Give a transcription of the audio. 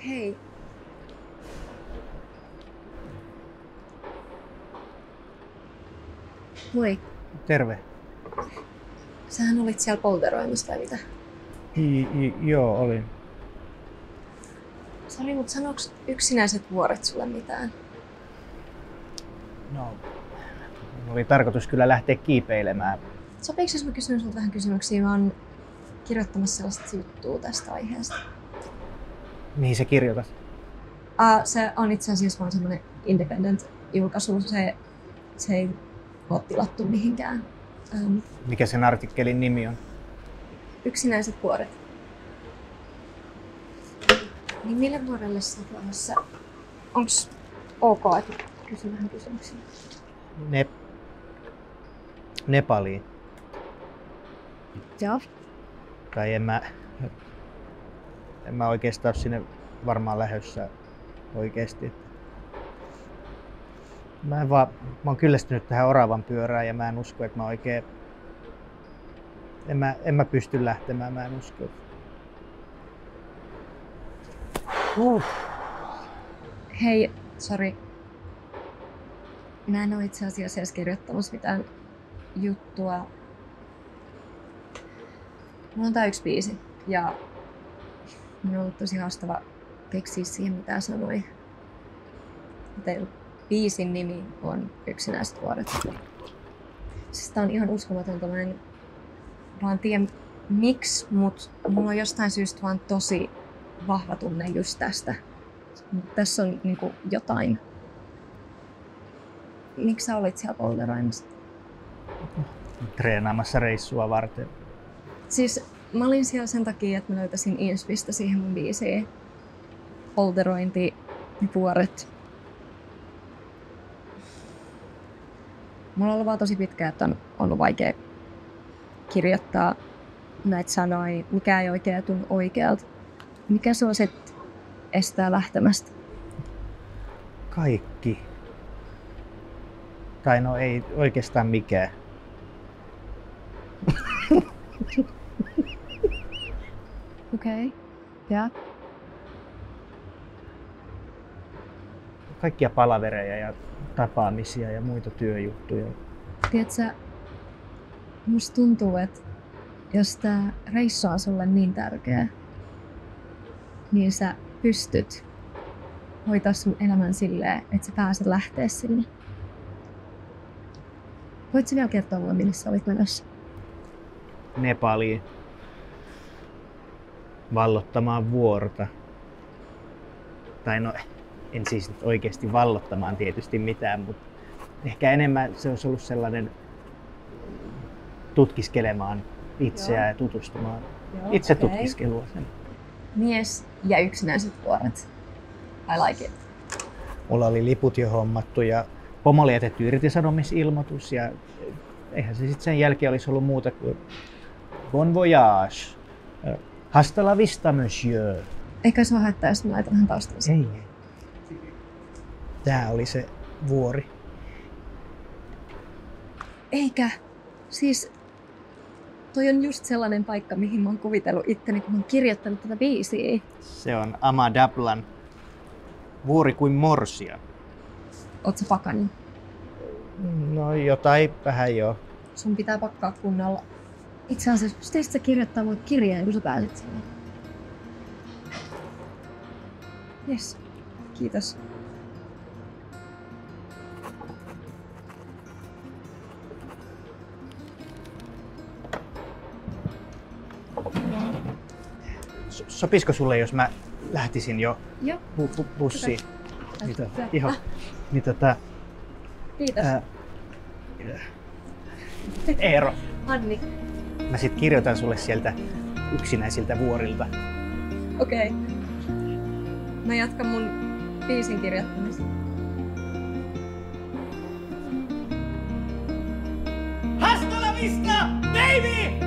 Hei. Moi. Terve. Sähän olit siellä polteroimassa vai mitä? Joo, olin. Sori, mutta sanoks yksinäiset vuoret sulle mitään? No, oli tarkoitus kyllä lähteä kiipeilemään. Sopiiko jos mä kysyn sulta vähän kysymyksiä? Mä oon kirjoittamassa sellaista juttua tästä aiheesta. Mihin sä kirjoitat? Se on itse asiassa vaan semmonen independent-julkaisu. Se ei ole tilattu mihinkään. Mikä sen artikkelin nimi on? Yksinäiset vuoret. Niin mille vuodelle sä oot lähdössä? Onks ok, että kysyn vähän kysymyksiä? Nepaliin. Joo. Tai en mä oikeastaan ole sinne varmaan lähdössä oikeesti. Mä oon kyllästynyt tähän oravan pyörään ja mä en usko, että mä oikein... En mä pysty lähtemään, mä en usko. Hei, sori. Mä en oo itse asiassa edes kirjoittamassa mitään juttua. Mulla on tää yksi biisi ja mun on ollut tosi haastava keksiä siihen mitä sanoi. Joten biisin nimi on Yksinäiset vuoret. Siis tää on ihan uskomatonta. Mä en vaan tiedä miksi, mut mulla on jostain syystä vaan tosi vahva tunne just tästä. Tässä on niinku jotain. Miksi sä olit siellä polderoimassa? Treenaamassa reissua varten. Siis mä olin siellä sen takia, että mä löytäisin inspistä siihen mun biisiin. Polderointi, vuoret. Mulla on ollut vaan tosi pitkään, että on ollut vaikea kirjoittaa näitä sanoja, mikä ei oikein tunnu oikealta. Mikä sua sit estää lähtemästä? Kaikki. Tai no ei oikeastaan mikään. Okei. Ja? Kaikkia palavereja ja tapaamisia ja muita työjuttuja. Tiedätkö, musta tuntuu, että jos tää reissu on sulle niin tärkeä, niin sä pystyt hoitaa sun elämän silleen, että sä pääset lähteä sinne. Voitko vielä kertoa mulle, minne sä olit menossa? Nepaliin. Vallottamaan vuorta. Tai no, en siis nyt oikeasti vallottamaan tietysti mitään, mutta ehkä enemmän se olisi ollut sellainen tutkiskelemaan itseään ja tutustumaan. Itse tutkiskelua sen. Mies ja yksinäiset vuoret. I like it. Mulla oli liput jo hommattu ja pomolle jätetty irtisanomisilmoitus ja eihän se sitten sen jälkeen olisi ollut muuta kuin bon voyage. Hasta la vista, monsieur. Eikä sua haittaa, jos mä laitan vähän taustalla. Ei. Tää oli se vuori. Eikä. Siis toi on just sellainen paikka, mihin mä oon kuvitellut itteni, kun mä oon kirjoittanut tätä biisiä. Se on Ama Dablan Vuori kuin morsia. Oot sä pakannut? No jotain vähän joo. Sun pitää pakkaa kunnolla. Itse asiassa, jos teistä kirjoittaa mulle kirjeen, kun sä pääset sinne. Jes. Kiitos. Sopisiko sulle, jos mä lähtisin jo Joo. bussiin? Kiitos. Eero, Anni. mä sit kirjoitan sulle sieltä yksinäisiltä vuorilta. Okei. Mä jatkan mun biisin kirjoittamista. Hasta la vista, baby!